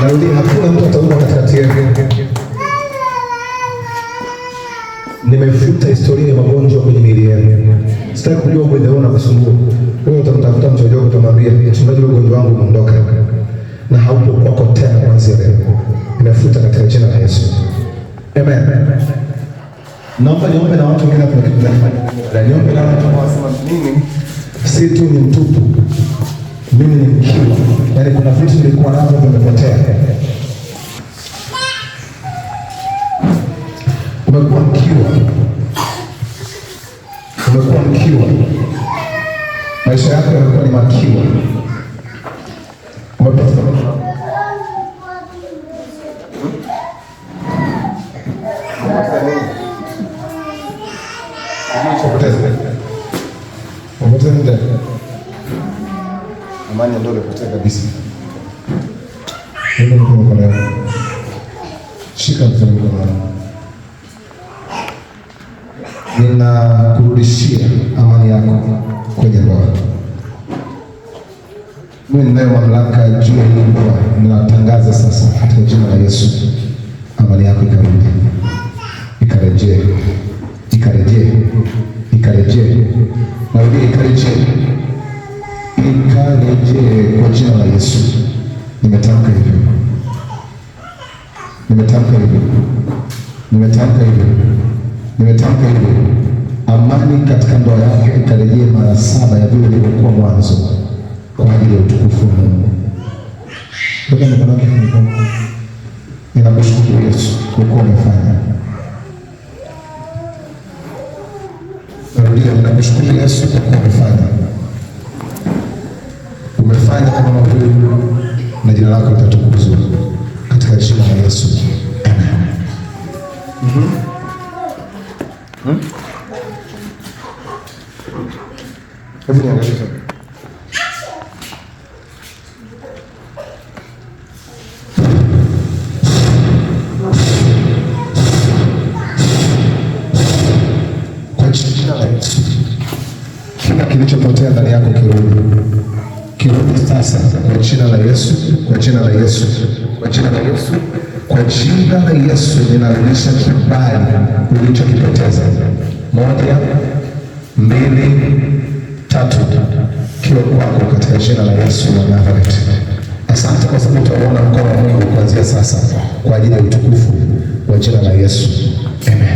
Narudia, hakuna mtu ataumwa katikati yetu. Nimefuta historia ya magonjwa kwenye miili yenu. Sitaki kujua mwenye una kusumbua. Wewe utamtafuta mchungaji wako, utamwambia mchungaji, ugonjwa wangu umeondoka na haupo kwako tena kuanzia leo. Nimefuta katika jina la Yesu. Amen. Naomba niombe na watu wengine, kuna kitu gani? Niombe na watu wasema mimi si tu ni mtupu, mimi ni mkiwa. Yaani kuna vitu nilikuwa navyo vimepotea. Umekuwa mkiwa. Umekuwa mkiwa. Maisha yako yamekuwa ni makiwa. Amani ndio imepotea kabisa. Ndio mkono kwa leo. Shika mkono kwa leo. Ninakurudishia amani yako kwenye ndoa. Mimi ninayo mamlaka juu ya ndoa. Ninatangaza sasa katika jina la Yesu, amani yako ikarudi, ikarejee, ikarejee, ikarejee, narudia, ikarejee, ikarejee kwa jina la Yesu. Nimetamka hivyo, nimetamka hivyo, nimetamka hivyo, nimetamka hivyo. Amani katika ndoa yako ikarejee mara 7 ya vile ilivyokuwa mwanzo, kwa ajili ya utukufu wa Mungu. Ninakushukuru Yesu kwa kuwa umefanya. Narudia, ninakushukuru Yesu kwa kuwa umefanya. Umefanya kama huyu, na jina lako litatukuzwa katika jina la Yesu. Amen. Hebu niangalie sasa. Kwa jina la Yesu, kila kilichopotea ndani yako kirudi sasa, kwa jina la Yesu, kwa jina la Yesu, kwa jina la Yesu, kwa jina la Yesu. Ninarudisha kibali ulichokipoteza. 1, 2, 3 kiwa kwako katika jina la Yesu wa Nazareti. Asante kwa sababu utaona mkono wa Mungu kuanzia sasa kwa ajili ya utukufu wa jina la Yesu. Amen.